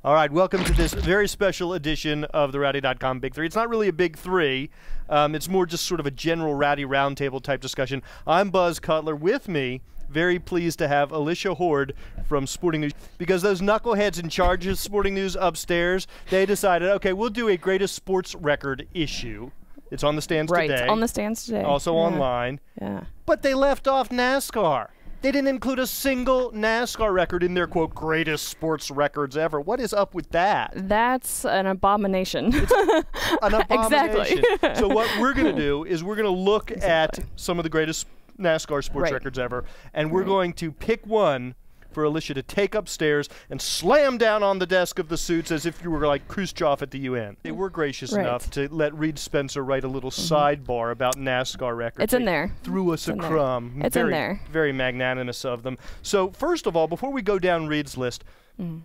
All right, welcome to this very special edition of the Rowdy.com Big Three. It's not really a Big Three. It's more just sort of a general Rowdy Roundtable type discussion. I'm Buzz Cutler. With me, very pleased to have Alicia Horde from Sporting News, because those knuckleheads in charge of Sporting News upstairs, they decided, okay, we'll do a greatest sports record issue. It's on the stands today. Right, on the stands today. Also online. Yeah. But they left off NASCAR. They didn't include a single NASCAR record in their, quote, greatest sports records ever. What is up with that? That's an abomination. It's an abomination. Exactly. So what we're going to do is we're going to look at some of the greatest NASCAR sports records ever, and we're going to pick one for Alicia to take upstairs and slam down on the desk of the suits as if you were like Khrushchev at the UN. They were gracious enough to let Reed Spencer write a little sidebar about NASCAR records. It's in there. Threw us a crumb. It's in there. Very magnanimous of them. So first of all, before we go down Reed's list,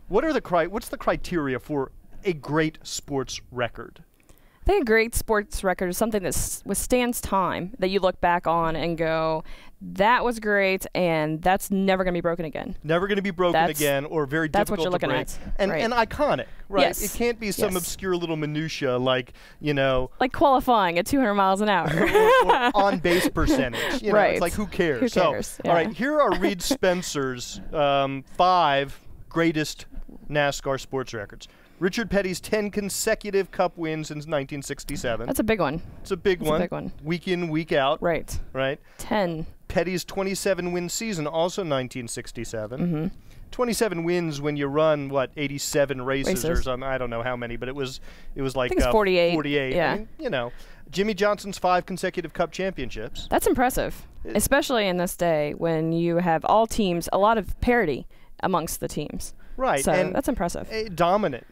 what's the criteria for a great sports record? I think a great sports record is something that withstands time, that you look back on and go, that was great, and that's never going to be broken again. Never going to be broken again, or very difficult to break. That's what you're looking at. And iconic, right? Yes. It can't be some obscure little minutia like, you know. Like qualifying at 200 miles an hour. or on base percentage. You know, it's like, who cares? Who cares? So, all right, here are Reed Spencer's 5 greatest NASCAR sports records. Richard Petty's 10 consecutive Cup wins since 1967. That's a big one. It's a big one. A big one. Week in, week out. Right. Right. 10. Petty's 27-win season, also 1967. 27 wins when you run, what, 87 races or something. I don't know how many, but it was like I think it's 48. 48. Yeah. I mean, you know, Jimmy Johnson's 5 consecutive Cup championships. That's impressive, especially in this day when you have all teams, a lot of parity amongst the teams. Right. So and that's impressive. Dominant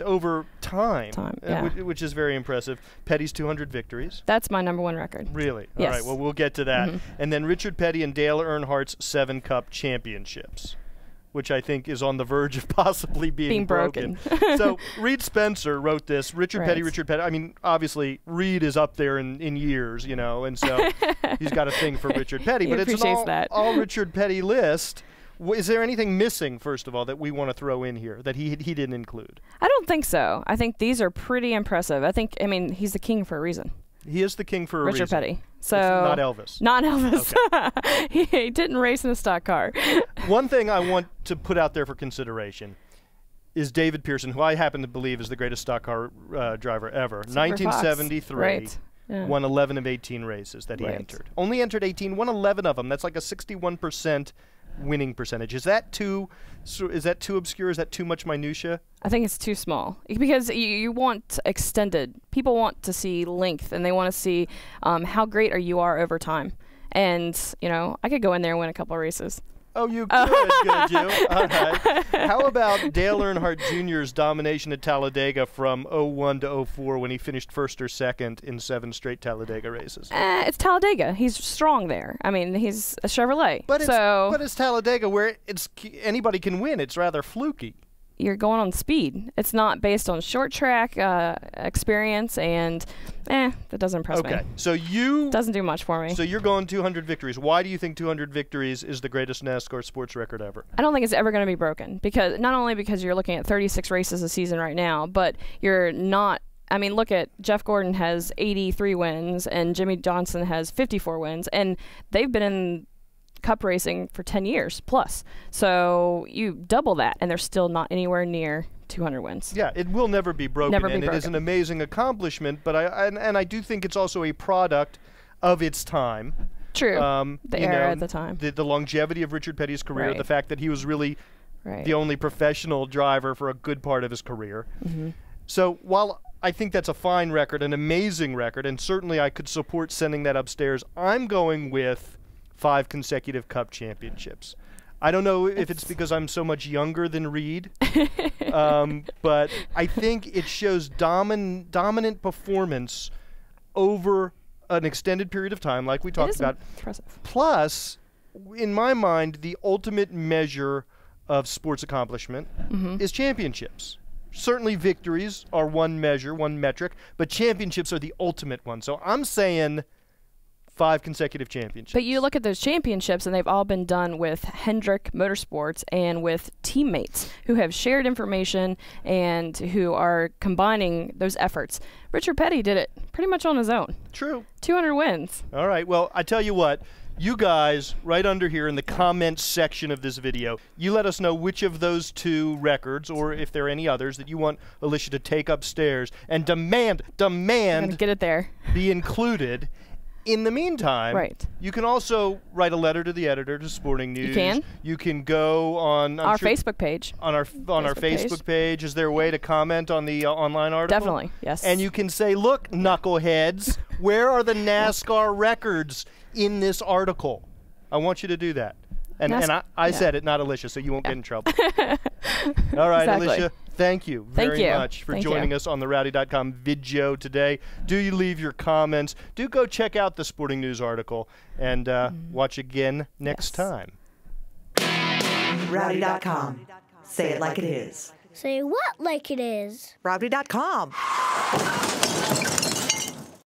over time. Yeah. Which is very impressive. Petty's 200 victories. That's my #1 record. Really? Yes. All right, well, we'll get to that. And then Richard Petty and Dale Earnhardt's 7 Cup championships, which I think is on the verge of possibly being broken. So Reed Spencer wrote this. Richard Petty. I mean, obviously, Reed is up there in years, you know, and so he's got a thing for Richard Petty. But it's an all Richard Petty list. Is there anything missing, first of all, that we want to throw in here that he didn't include? I don't think so. I think these are pretty impressive. I mean, he's the king for a reason. He is the king for a reason. Richard Petty. So it's not Elvis. Not Elvis. Okay. He didn't race in a stock car. One thing I want to put out there for consideration is David Pearson, who I happen to believe is the greatest stock car driver ever. 1973. Won 11 of 18 races that he entered. Only entered 18, won 11 of them. That's like a 61% winning percentage. Is that too obscure? Is that too much minutia? I think it's too small, because you want extended. People want to see length, and they want to see how great you are over time. And you know, I could go in there and win a couple of races. Oh, you could, could you? All right. How about Dale Earnhardt Jr.'s domination at Talladega from 01 to 04 when he finished first or second in 7 straight Talladega races? It's Talladega. He's strong there. I mean, he's a Chevrolet. But it's Talladega where anybody can win. It's rather fluky. You're going on speed. It's not based on short track experience, and that doesn't impress me. Okay, so doesn't do much for me. So you're going 200 victories. Why do you think 200 victories is the greatest NASCAR sports record ever? I don't think it's ever going to be broken, because not only because you're looking at 36 races a season right now, but you're not. I mean, look at Jeff Gordon has 83 wins, and Jimmy Johnson has 54 wins, and they've been in Cup racing for 10 years plus. So you double that, and they're still not anywhere near 200 wins. Yeah, it will never be broken. It is an amazing accomplishment, but I do think it's also a product of its time. True. The era at the time. The longevity of Richard Petty's career, the fact that he was really the only professional driver for a good part of his career. So while I think that's a fine record, an amazing record, and certainly I could support sending that upstairs, I'm going with 5 consecutive Cup championships. I don't know if it's because I'm so much younger than Reed, but I think it shows dominant performance over an extended period of time, like we talked about. Impressive. Plus, in my mind, the ultimate measure of sports accomplishment is championships. Certainly victories are one measure, one metric, but championships are the ultimate one. So I'm saying 5 consecutive championships. But you look at those championships, and they've all been done with Hendrick Motorsports and with teammates who have shared information and who are combining those efforts. Richard Petty did it pretty much on his own. True. 200 wins. All right. Well, I tell you what. You guys, right under here in the comments section of this video, you let us know which of those 2 records, or if there are any others, that you want Alicia to take upstairs and demand I'm gonna get it there. be included. In the meantime, right. You can also write a letter to the editor to Sporting News. You can. You can go on our Facebook page. On our Facebook page. Is there a way to comment on the online article? Definitely, yes. And you can say, look, knuckleheads, where are the NASCAR records in this article? I want you to do that. And I said it, not Alicia, so you won't get in trouble. All right, exactly. Alicia, thank you very much for joining us on the Rowdy.com video today. Do you leave your comments? Do go check out the Sporting News article and watch again next time. Rowdy.com. Say it like it is. Say what like it is? Rowdy.com.